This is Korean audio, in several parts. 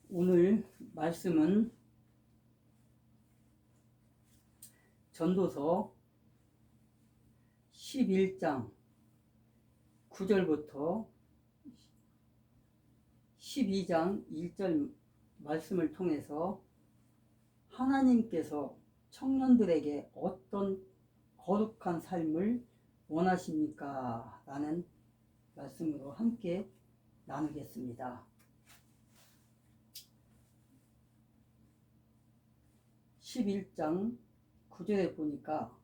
오늘 말씀은 전도서 11장 9절부터 12장 1절 말씀을 통해서 하나님께서 청년들에게 어떤 거룩한 삶을 원하십니까? 라는 말씀으로 함께 나누겠습니다. 11장 9절에 보니까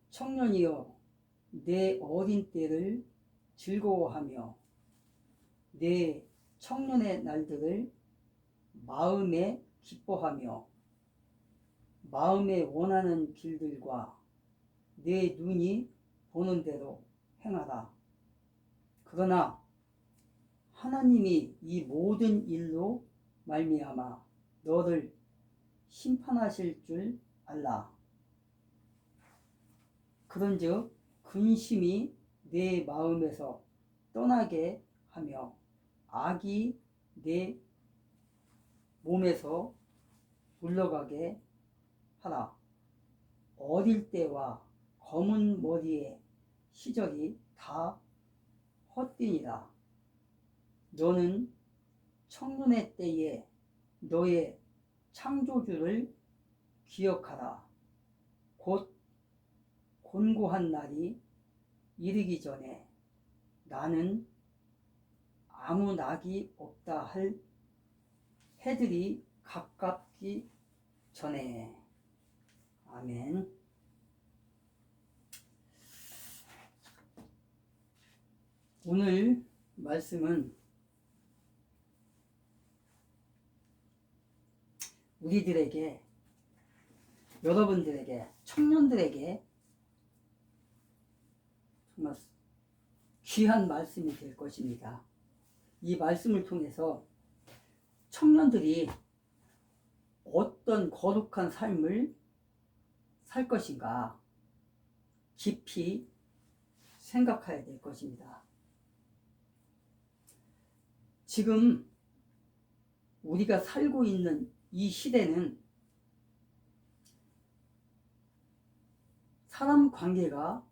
청년이여 내 어린 때를 즐거워하며 내 청년의 날들을 마음에 기뻐하며 마음에 원하는 길들과 내 눈이 보는 대로 행하라. 그러나 하나님이 이 모든 일로 말미암아 너를 심판하실 줄 알라. 그런즉 근심이 내 마음에서 떠나게 하며 악이 내 몸에서 물러가게 하라. 어릴 때와 검은 머리의 시절이 다 헛되니라. 너는 청년의 때에 너의 창조주를 기억하라. 곧 곤고한 날이 이르기 전에 나는 아무 낙이 없다 할 해들이 가깝기 전에. 아멘. 오늘 말씀은 우리들에게, 여러분들에게, 청년들에게 정말 귀한 말씀이 될 것입니다. 이 말씀을 통해서 청년들이 어떤 거룩한 삶을 살 것인가 깊이 생각해야 될 것입니다. 지금 우리가 살고 있는 이 시대는 사람 관계가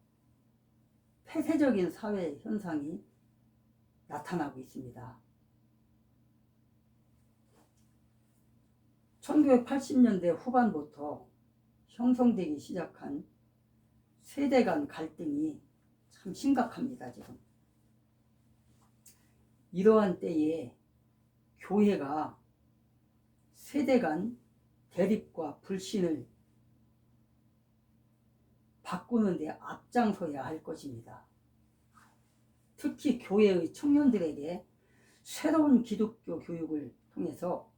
폐쇄적인 사회 현상이 나타나고 있습니다. 1980년대 후반부터 형성되기 시작한 세대 간 갈등이 참 심각합니다. 지금 이러한 때에 교회가 세대 간 대립과 불신을 바꾸는 데 앞장서야 할 것입니다. 특히 교회의 청년들에게 새로운 기독교 교육을 통해서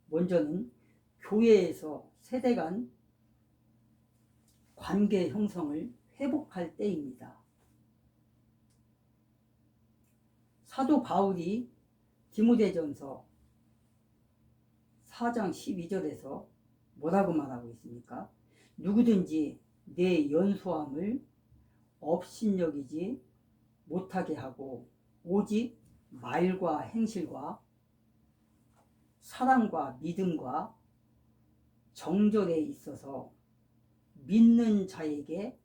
먼저는 교회에서 세대 간 관계 형성을 회복할 때입니다. 사도 바울이 디모데전서 4장 12절에서 뭐라고 말하고 있습니까? 누구든지 내 연소함을 업신여기지 못하게 하고 오직 말과 행실과 사랑과 믿음과 정절에 있어서 믿는 자에게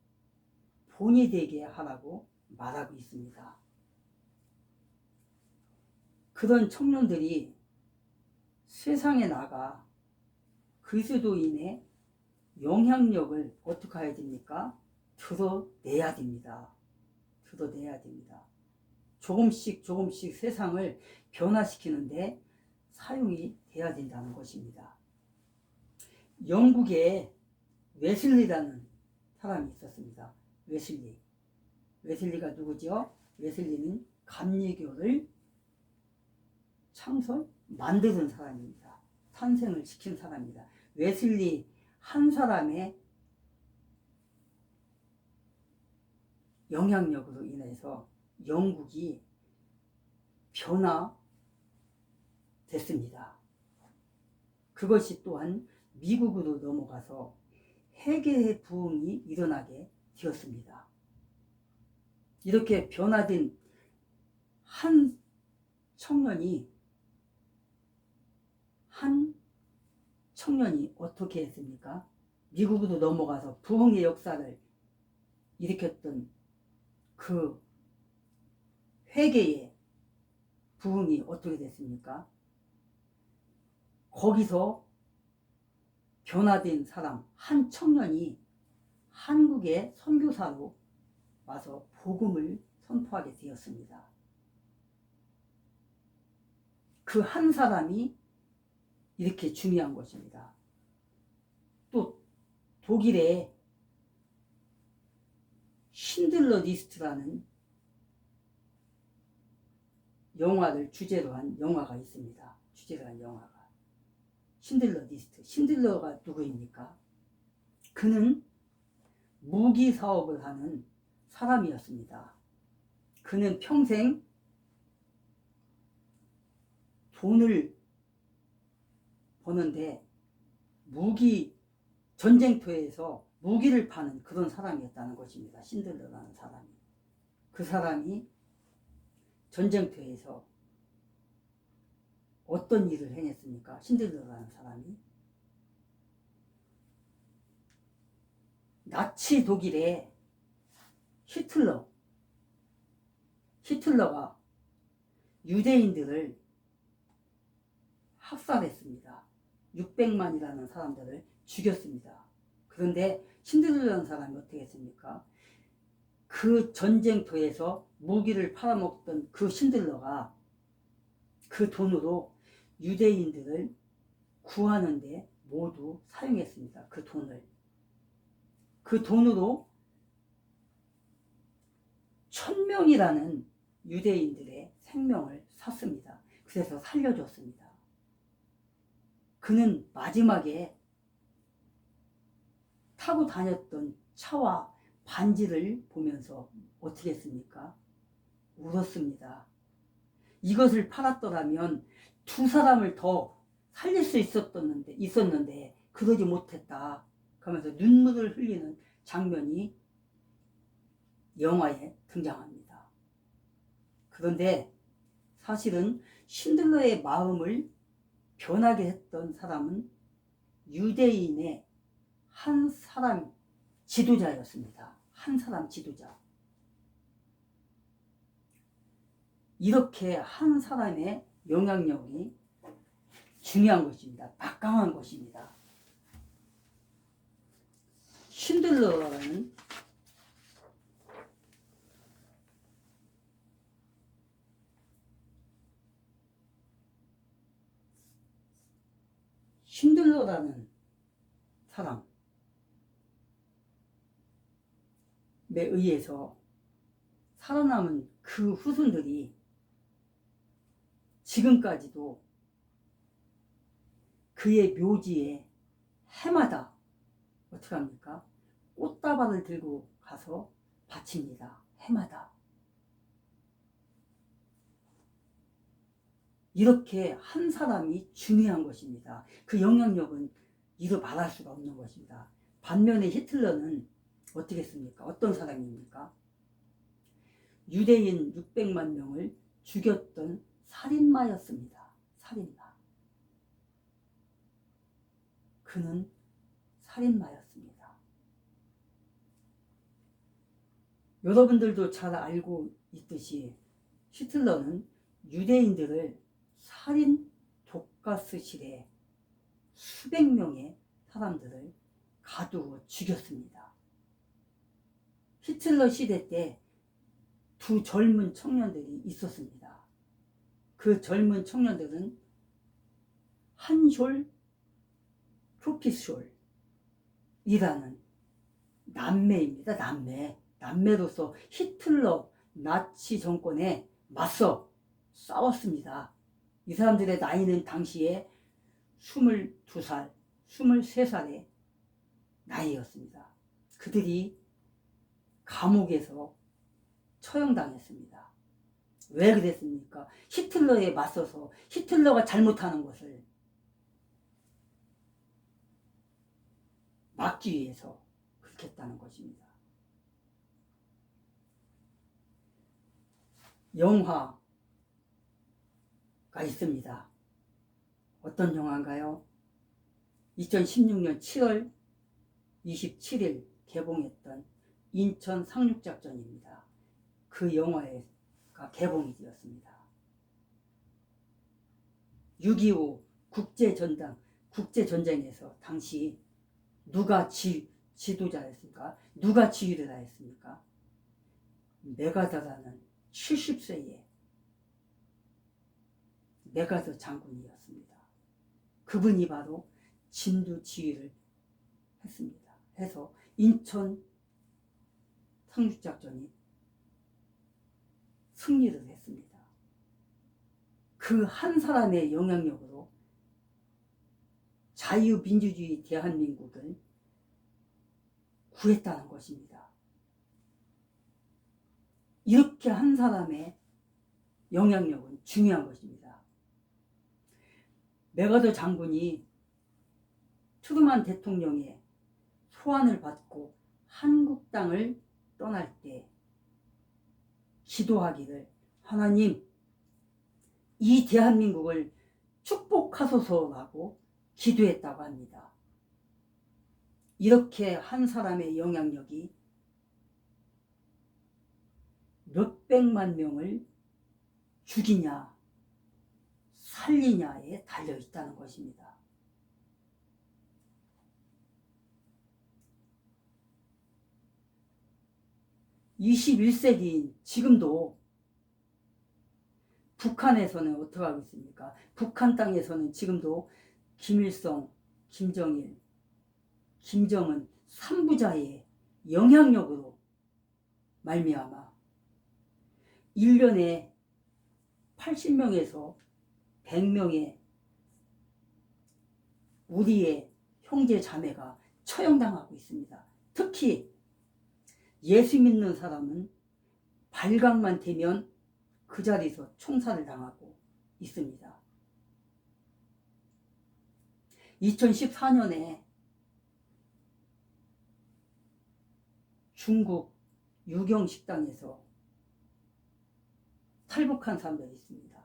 본이 되게 하라고 말하고 있습니다. 그런 청년들이 세상에 나가 그리스도인의 영향력을 어떻게 해야 됩니까? 드러내야 됩니다. 드러내야 됩니다. 조금씩 세상을 변화시키는데 사용이 돼야 된다는 것입니다. 영국에 웨슬리라는 사람이 있었습니다. 웨슬리가 누구죠? 웨슬리는 감리교를 만드는 사람입니다. 탄생을 시킨 사람입니다. 웨슬리 한 사람의 영향력으로 인해서 영국이 변화됐습니다. 그것이 또한 미국으로 넘어가서 회개의 부흥이 일어나게 되었습니다. 이렇게 변화된 한 청년이 한 청년이 어떻게 했습니까? 미국으로 넘어가서 부흥의 역사를 일으켰던 그 회개의 부흥이 어떻게 됐습니까? 거기서 변화된 사람 한 청년이 한국의 선교사로 와서 복음을 선포하게 되었습니다. 그 한 사람이 이렇게 중요한 것입니다. 또 독일의 신들러 리스트라는 영화를 주제로 한 영화가 있습니다. 주제로 한 영화가. 신들러 리스트. 신들러가 누구입니까? 그는 무기 사업을 하는 사람이었습니다. 그는 평생 돈을 버는데 전쟁터에서 무기를 파는 그런 사람이었다는 것입니다. 신들러라는 사람이. 그 사람이 전쟁터에서 어떤 일을 해냈습니까? 신들러라는 사람이 나치 독일의 히틀러가 유대인들을 학살했습니다. 600만이라는 사람들을 죽였습니다. 그런데 신들러라는 사람이 어떻게 했습니까? 그 전쟁터에서 무기를 팔아먹던 그 신들러가 그 돈으로 유대인들을 구하는데 모두 사용했습니다. 그 돈으로 1000명이라는 유대인들의 생명을 샀습니다. 그래서 살려줬습니다. 그는 마지막에 타고 다녔던 차와 반지를 보면서 어떻게 했습니까? 울었습니다. 이것을 팔았더라면 두 사람을 더 살릴 수 있었는데 그러지 못했다. 그러면서 눈물을 흘리는 장면이 영화에 등장합니다. 그런데 사실은 신들러의 마음을 변하게 했던 사람은 유대인의 한 사람 지도자였습니다. 한 사람 지도자. 이렇게 한 사람의 영향력이 중요한 것입니다. 막강한 것입니다. 신들러라는 사람에 의해서 살아남은 그 후손들이 지금까지도 그의 묘지에 해마다 어떻게 합니까? 꽃다발을 들고 가서 바칩니다. 해마다. 이렇게 한 사람이 중요한 것입니다. 그 영향력은 이루 말할 수가 없는 것입니다. 반면에 히틀러는 어떻게 했습니까? 어떤 사람입니까? 유대인 600만 명을 죽였던 살인마였습니다. 살인마. 그는 살인마였습니다. 여러분들도 잘 알고 있듯이 히틀러는 유대인들을 살인 독가스실에 수백 명의 사람들을 가두고 죽였습니다. 히틀러 시대 때 두 젊은 청년들이 있었습니다. 그 젊은 청년들은 한숄 프로피숄이라는 남매입니다. 남매로서 히틀러 나치 정권에 맞서 싸웠습니다. 이 사람들의 나이는 당시에 22살, 23살의 나이였습니다. 그들이 감옥에서 처형당했습니다. 왜 그랬습니까? 히틀러에 맞서서 히틀러가 잘못하는 것을 막기 위해서 그렇게 했다는 것입니다. 영화가 있습니다. 어떤 영화인가요? 2016년 7월 27일 개봉했던 인천 상륙작전입니다. 그 영화가 개봉이 되었습니다. 6.25 국제전쟁에서 당시 누가 지도자였습니까? 누가 지휘를 하였습니까? 메가더라는 70세의 메가더 장군이었습니다. 그분이 바로 진두 지휘를 했습니다. 해서 인천 상륙작전이 승리를 했습니다. 그 한 사람의 영향력으로 자유민주주의 대한민국을 구했다는 것입니다. 이렇게 한 사람의 영향력은 중요한 것입니다. 메가더 장군이 트루만 대통령의 소환을 받고 한국 땅을 떠날 때 기도하기를, 하나님, 이 대한민국을 축복하소서라고 기도했다고 합니다. 이렇게 한 사람의 영향력이 몇백만 명을 죽이냐 살리냐에 달려 있다는 것입니다. (21세기인) 지금도 북한에서는 어떻게 하고 있습니까? 북한 땅에서는 지금도 김일성, 김정일, 김정은 3부자의 영향력으로 말미암아 1년에 80명에서 100명의 우리의 형제 자매가 처형당하고 있습니다. 특히 예수 믿는 사람은 발각만 되면 그 자리에서 총살을 당하고 있습니다. 2014년에 중국 유경식당에서 탈북한 사람들이 있습니다.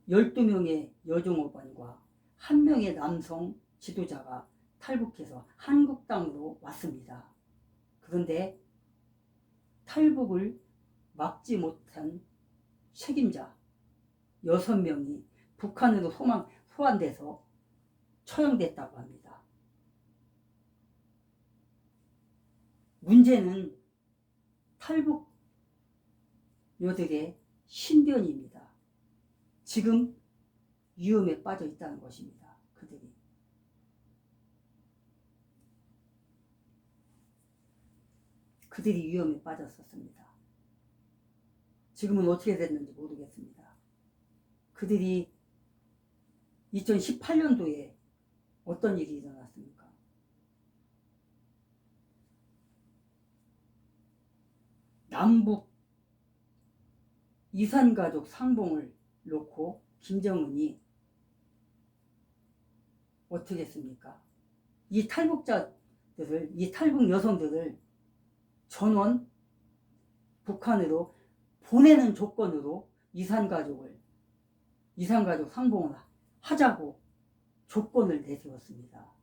12명의 여종업원과 1명의 남성 지도자가 탈북해서 한국 땅으로 왔습니다. 그런데 탈북을 막지 못한 책임자 6명이 북한으로 소환돼서 처형됐다고 합니다. 문제는 탈북녀들의 신변입니다. 지금 위험에 빠져 있다는 것입니다. 그들이 위험에 빠졌었습니다. 지금은 어떻게 됐는지 모르겠습니다. 그들이 2018년도에 어떤 일이 일어났습니까? 남북 이산가족 상봉을 놓고 김정은이 어떻게 했습니까? 이 탈북자들을, 이 탈북 여성들을 전원 북한으로 보내는 조건으로 이산가족 상봉을 하자고 조건을 내세웠습니다.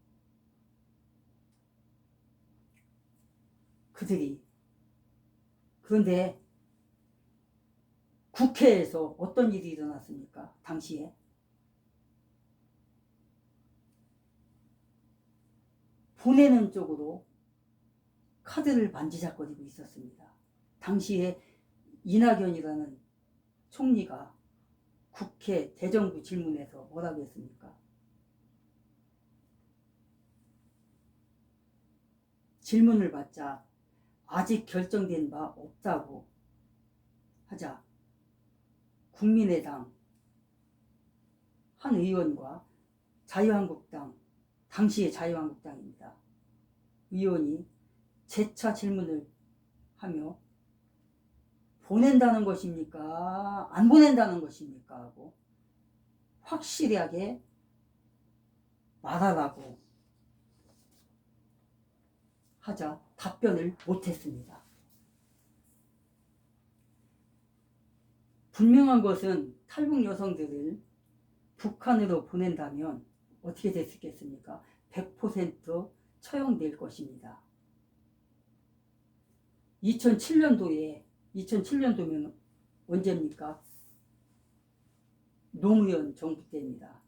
그런데 국회에서 어떤 일이 일어났습니까? 당시에 보내는 쪽으로 카드를 만지작거리고 있었습니다. 당시에 이낙연이라는 총리가 국회 대정부 질문에서 뭐라고 했습니까? 질문을 받자 아직 결정된 바 없다고 하자 국민의당 한 의원과 자유한국당, 당시의 자유한국당입니다. 의원이 재차 질문을 하며 보낸다는 것입니까? 안 보낸다는 것입니까? 하고 확실하게 말하라고 하자 답변을 못했습니다. 분명한 것은 탈북 여성들을 북한으로 보낸다면 어떻게 됐겠습니까? 100% 처형될 것입니다. 2007년도면 언제입니까? 노무현 정부 때입니다.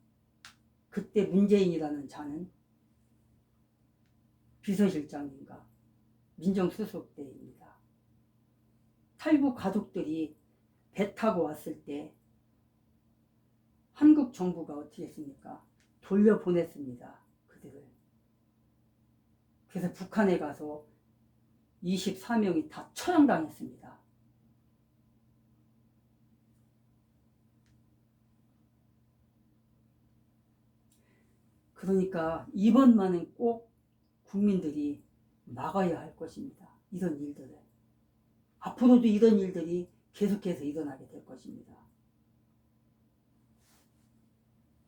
그때 문재인이라는 자는 비서실장인가 민정수석 때입니다. 탈북 가족들이 배 타고 왔을 때 한국 정부가 어떻게 했습니까? 돌려보냈습니다. 그들을. 그래서 북한에 가서 24명이 다 처형당했습니다. 그러니까 이번만은 꼭 국민들이 막아야 할 것입니다. 이런 일들을. 앞으로도 이런 일들이 계속해서 일어나게 될 것입니다.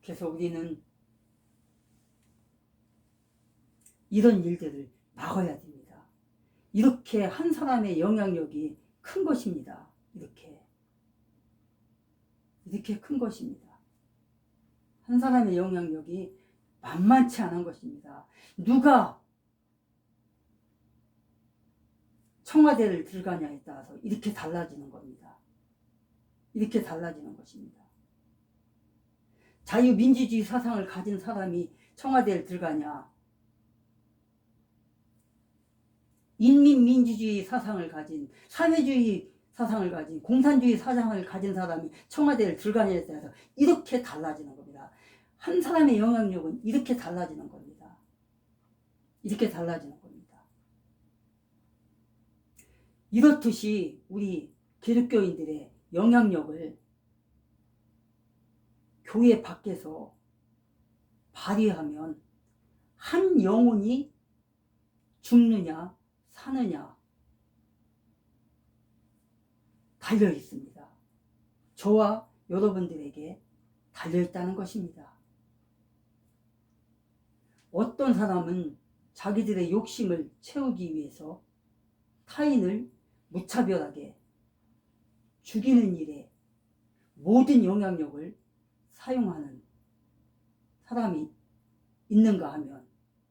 그래서 우리는 이런 일들을 막아야 됩니다. 이렇게 한 사람의 영향력이 큰 것입니다. 이렇게 큰 것입니다. 한 사람의 영향력이 만만치 않은 것입니다. 누가 청와대를 들어가냐에 따라서 이렇게 달라지는 겁니다. 이렇게 달라지는 것입니다. 자유민주주의 사상을 가진 사람이 청와대를 들어가냐, 인민민주주의 사상을 가진, 사회주의 사상을 가진, 공산주의 사상을 가진 사람이 청와대를 들어가냐에 따라서 이렇게 달라지는 겁니다. 한 사람의 영향력은 이렇게 달라지는 겁니다. 이렇게 달라지는 겁니다. 이렇듯이 우리 기독교인들의 영향력을 교회 밖에서 발휘하면 한 영혼이 죽느냐 사느냐 달려 있습니다. 저와 여러분들에게 달려 있다는 것입니다. 어떤 사람은 자기들의 욕심을 채우기 위해서 타인을 무차별하게 죽이는 일에 모든 영향력을 사용하는 사람이 있는가 하면,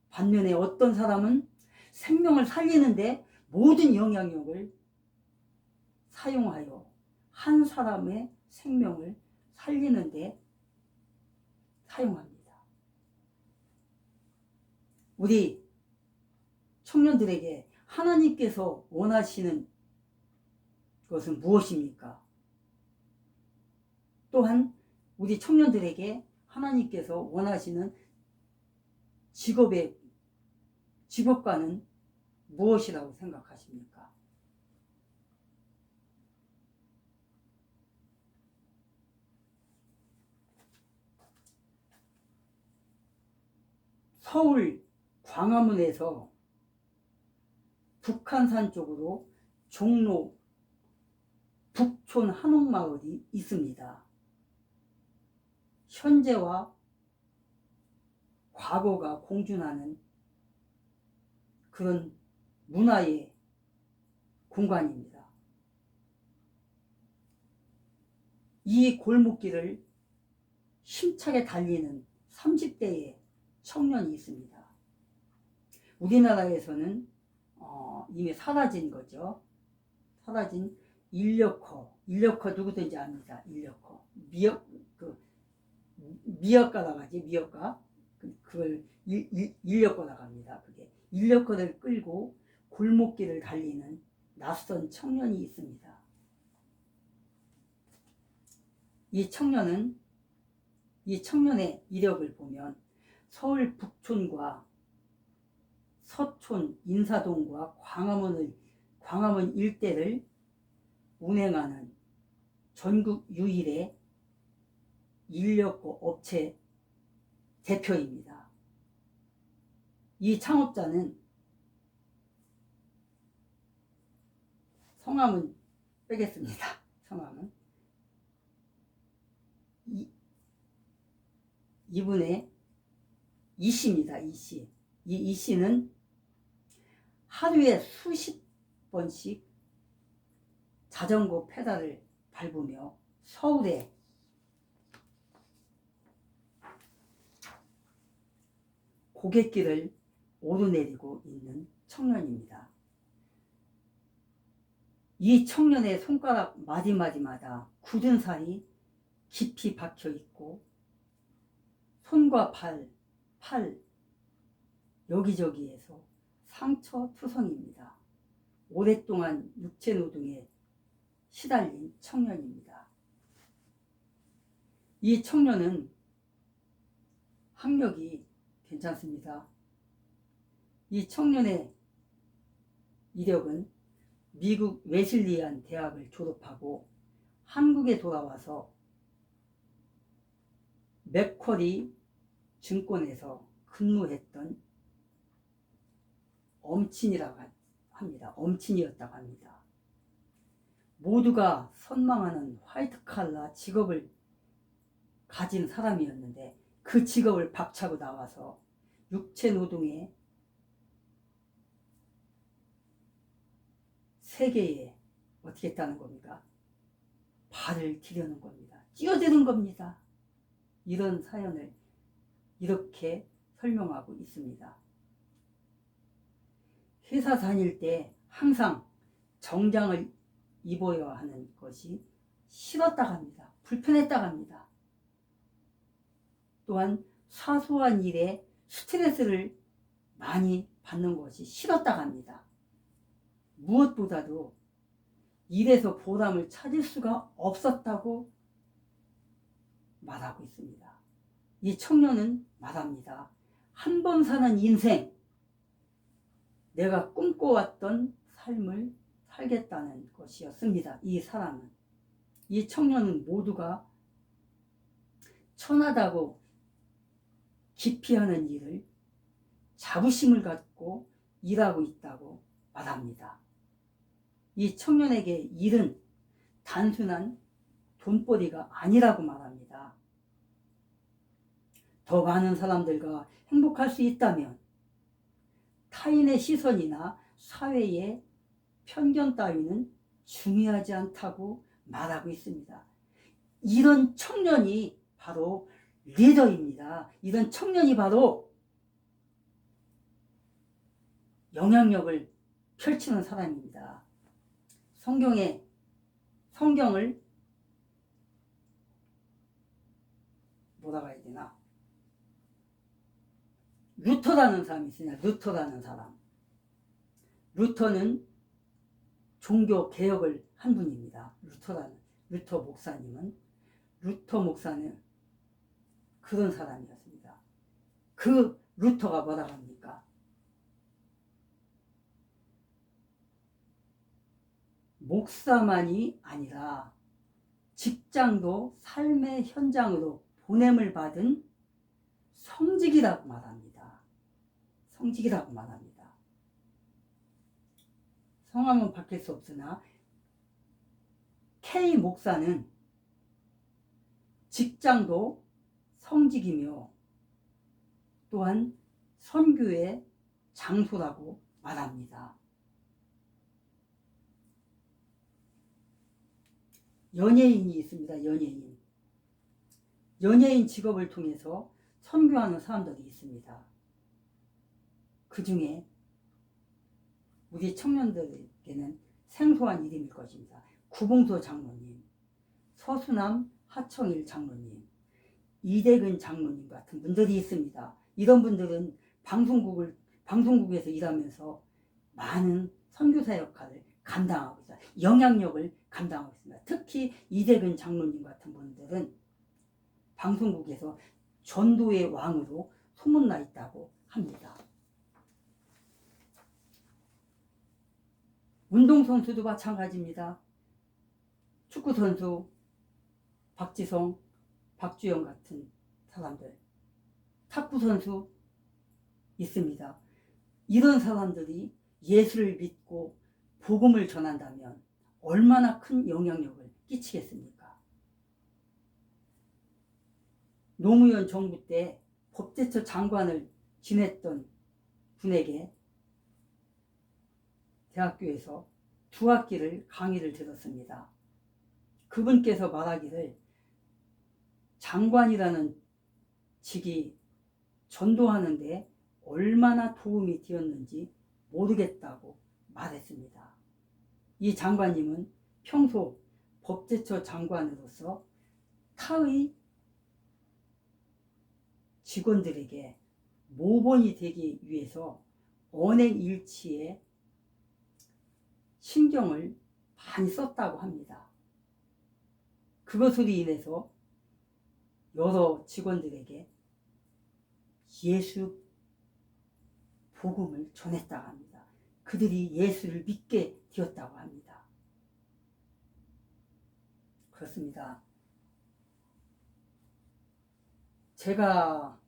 반면에 어떤 사람은 생명을 살리는데 모든 영향력을 사용하여 한 사람의 생명을 살리는데 사용합니다. 우리 청년들에게 하나님께서 원하시는 것은 무엇입니까? 또한 우리 청년들에게 하나님께서 원하시는 직업과는 무엇이라고 생각하십니까? 서울 광화문에서 북한산 쪽으로 종로 북촌 한옥마을이 있습니다. 현재와 과거가 공존하는 그런 문화의 공간입니다. 이 골목길을 힘차게 달리는 30대의 청년이 있습니다. 우리나라에서는 이미 사라진 거죠. 사라진 인력거 누구든지 압니다. 인력거 미역가라고 하지. 미역가 그걸 인력거라고 합니다. 그게 인력거를 끌고 골목길을 달리는 낯선 청년이 있습니다. 이 청년의 이력을 보면 서울 북촌과 서촌, 인사동과 광화문 일대를 운행하는 전국 유일의 인력거 업체 대표입니다. 이 창업자는 성함은 빼겠습니다. 성함은 이분의 이씨입니다. 이씨. 이 이씨는 하루에 수십 번씩 자전거 페달을 밟으며 서울의 고갯길을 오르내리고 있는 청년입니다. 이 청년의 손가락 마디마디마다 굳은 살이 깊이 박혀 있고 손과 팔 여기저기에서 상처투성입니다. 오랫동안 육체노동에 시달린 청년입니다. 이 청년은 학력이 괜찮습니다. 이 청년의 이력은 미국 웨슬리안 대학을 졸업하고 한국에 돌아와서 맥쿼리 증권에서 근무했던 엄친이라고 합니다. 엄친이었다고 합니다. 모두가 선망하는 화이트칼라 직업을 가진 사람이었는데 그 직업을 박차고 나와서 육체노동의 세계에 어떻게 했다는 겁니까? 발을 디려는 겁니다. 뛰어드는 겁니다. 이런 사연을 이렇게 설명하고 있습니다. 회사 다닐 때 항상 정장을 입어야 하는 것이 싫었다고 합니다. 불편했다고 합니다. 또한 사소한 일에 스트레스를 많이 받는 것이 싫었다고 합니다. 무엇보다도 일에서 보람을 찾을 수가 없었다고 말하고 있습니다. 이 청년은 말합니다. 한 번 사는 인생, 내가 꿈꿔왔던 삶을 살겠다는 것이었습니다. 이 사람은, 이 청년은 모두가 천하다고 기피하는 일을 자부심을 갖고 일하고 있다고 말합니다. 이 청년에게 일은 단순한 돈벌이가 아니라고 말합니다. 더 많은 사람들과 행복할 수 있다면 타인의 시선이나 사회의 편견 따위는 중요하지 않다고 말하고 있습니다. 이런 청년이 바로 리더입니다. 이런 청년이 바로 영향력을 펼치는 사람입니다. 성경을 뭐라고 해야 되나? 루터라는 사람이 있습니다. 루터라는 사람. 루터는 종교 개혁을 한 분입니다. 루터 목사는 그런 사람이었습니다. 그 루터가 뭐라고 합니까? 목사만이 아니라 직장도 삶의 현장으로 보냄을 받은 성직이라고 말합니다. 성직이라고 말합니다. 성함은 밝힐 수 없으나 K 목사는 직장도 성직이며 또한 선교의 장소라고 말합니다. 연예인이 있습니다. 연예인 직업을 통해서 선교하는 사람들이 있습니다. 그 중에 우리 청년들에게는 생소한 이름일 것입니다. 구봉서 장로님, 서수남 하청일 장로님, 이대근 장로님 같은 분들이 있습니다. 이런 분들은 방송국에서 일하면서 많은 선교사 역할을 감당하고 있어요. 영향력을 감당하고 있습니다. 특히 이대근 장로님 같은 분들은 방송국에서 전도의 왕으로 소문나 있다고 합니다. 운동선수도 마찬가지입니다. 축구선수 박지성, 박주영 같은 사람들, 탁구선수 있습니다. 이런 사람들이 예수를 믿고 복음을 전한다면 얼마나 큰 영향력을 끼치겠습니까? 노무현 정부 때 법제처 장관을 지냈던 분에게 대학교에서 2학기를 강의를 들었습니다. 그분께서 말하기를 장관이라는 직이 전도하는데 얼마나 도움이 되었는지 모르겠다고 말했습니다. 이 장관님은 평소 법제처 장관으로서 타의 직원들에게 모범이 되기 위해서 언행일치에 신경을 많이 썼다고 합니다. 그것으로 인해서 여러 직원들에게 예수 복음을 전했다고 합니다. 그들이 예수를 믿게 되었다고 합니다. 그렇습니다. 제가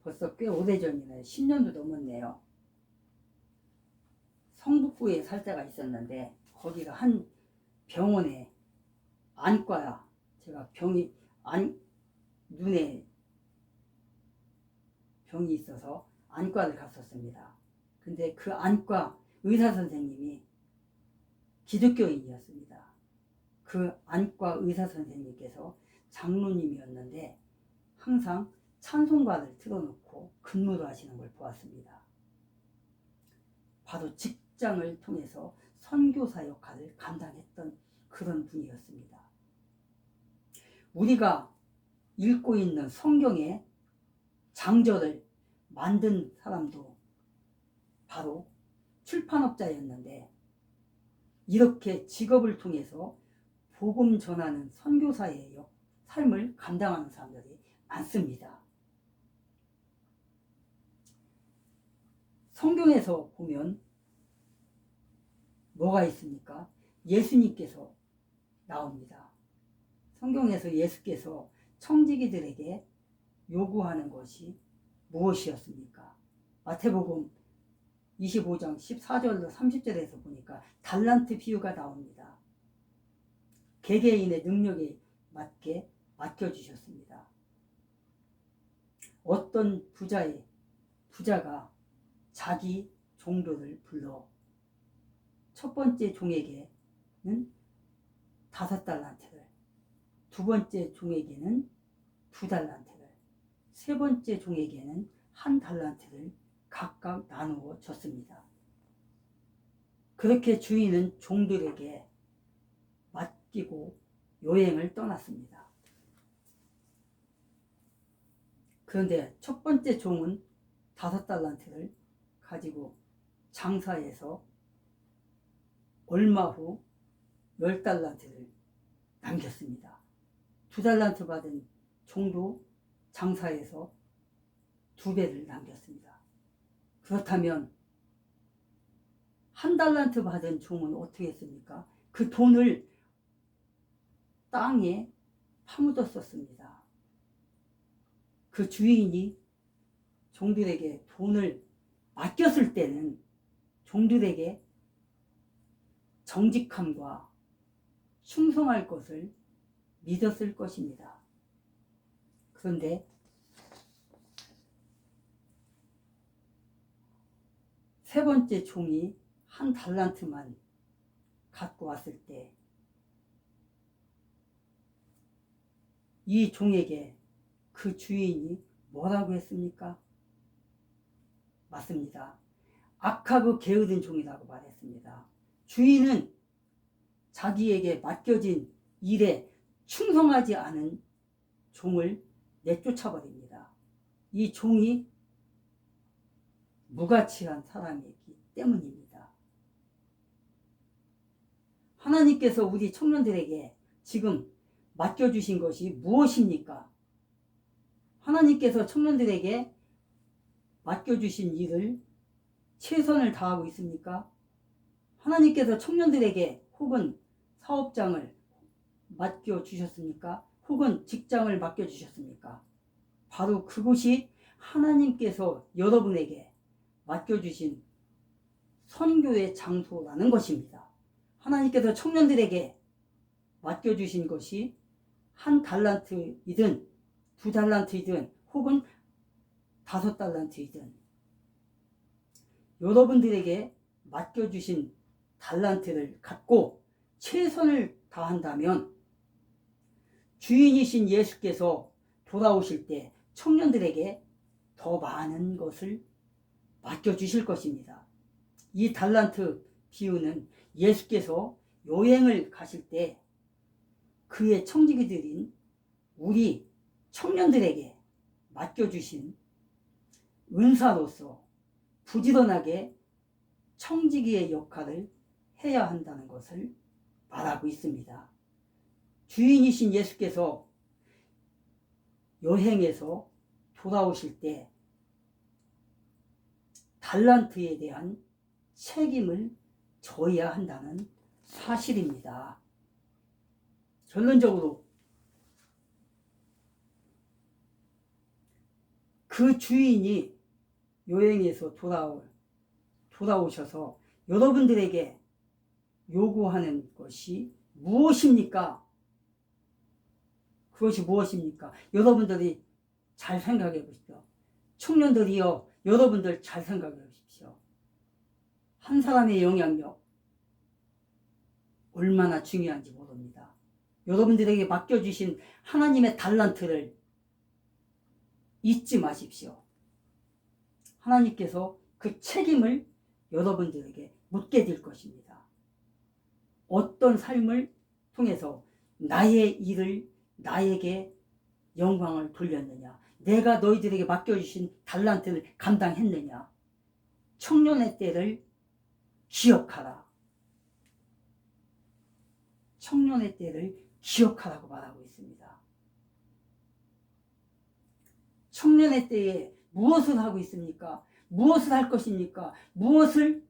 벌써 꽤 오래전이네, 10년도 넘었네요. 성북구에 살 때가 있었는데 거기가 한 병원에 안과야, 제가 눈에 병이 있어서 안과를 갔었습니다. 근데 그 안과 의사 선생님이 기독교인이었습니다. 그 안과 의사 선생님께서 장로님이었는데 항상 찬송가를 틀어놓고 근무를 하시는 걸 보았습니다. 바로 직장을 통해서 선교사 역할을 감당했던 그런 분이었습니다. 우리가 읽고 있는 성경의 장절을 만든 사람도 바로 출판업자였는데, 이렇게 직업을 통해서 복음 전하는 선교사의 삶을 감당하는 사람들이 많습니다. 성경에서 보면 뭐가 있습니까? 예수님께서 나옵니다. 성경에서 예수께서 청지기들에게 요구하는 것이 무엇이었습니까? 마태복음 25장 14절로 30절에서 보니까 달란트 비유가 나옵니다. 개개인의 능력에 맞게 맡겨주셨습니다. 어떤 부자가 자기 종들을 불러 첫 번째 종에게는 5달란트를, 두 번째 종에게는 2달란트를, 세 번째 종에게는 1달란트를 각각 나누어 줬습니다. 그렇게 주인은 종들에게 맡기고 여행을 떠났습니다. 그런데 첫 번째 종은 5달란트를 가지고 장사해서 얼마 후 10달란트를 남겼습니다. 2달란트 받은 종도 장사해서 2배를 남겼습니다. 그렇다면 1달란트 받은 종은 어떻게 했습니까? 그 돈을 땅에 파묻었었습니다. 그 주인이 종들에게 돈을 맡겼을 때는 종들에게 정직함과 충성할 것을 믿었을 것입니다. 그런데 세 번째 종이 1달란트만 갖고 왔을 때 이 종에게 그 주인이 뭐라고 했습니까? 맞습니다. 악하고 게으른 종이라고 말했습니다. 주인은 자기에게 맡겨진 일에 충성하지 않은 종을 내쫓아버립니다. 이 종이 무가치한 사람이기 때문입니다. 하나님께서 우리 청년들에게 지금 맡겨주신 것이 무엇입니까? 하나님께서 청년들에게 맡겨주신 일을 최선을 다하고 있습니까? 하나님께서 청년들에게 혹은 사업장을 맡겨주셨습니까? 혹은 직장을 맡겨주셨습니까? 바로 그곳이 하나님께서 여러분에게 맡겨주신 선교의 장소라는 것입니다. 하나님께서 청년들에게 맡겨주신 것이 1달란트이든 2달란트이든 혹은 5달란트이든 여러분들에게 맡겨주신 달란트를 갖고 최선을 다한다면 주인이신 예수께서 돌아오실 때 청년들에게 더 많은 것을 맡겨주실 것입니다. 이 달란트 비유는 예수께서 여행을 가실 때 그의 청지기들인 우리 청년들에게 맡겨주신 은사로서 부지런하게 청지기의 역할을 해야 한다는 것을 말하고 있습니다. 주인이신 예수께서 여행에서 돌아오실 때 달란트에 대한 책임을 져야 한다는 사실입니다. 결론적으로 그 주인이 여행에서 돌아오셔서 여러분들에게 요구하는 것이 무엇입니까? 그것이 무엇입니까? 여러분들이 잘 생각해 보십시오. 청년들이여, 여러분들 잘 생각해 보십시오. 한 사람의 영향력 얼마나 중요한지 모릅니다. 여러분들에게 맡겨주신 하나님의 달란트를 잊지 마십시오. 하나님께서 그 책임을 여러분들에게 묻게 될 것입니다. 어떤 삶을 통해서 나의 일을 나에게 영광을 돌렸느냐, 내가 너희들에게 맡겨주신 달란트를 감당했느냐, 청년의 때를 기억하라. 청년의 때를 기억하라고 말하고 있습니다. 청년의 때에 무엇을 하고 있습니까? 무엇을 할 것입니까? 무엇을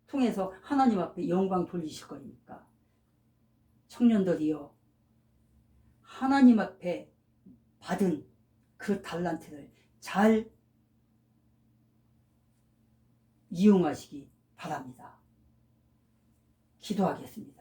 통해서 하나님 앞에 영광 돌리실 겁니까? 청년들이여, 하나님 앞에 받은 그 달란트를 잘 이용하시기 바랍니다. 기도하겠습니다.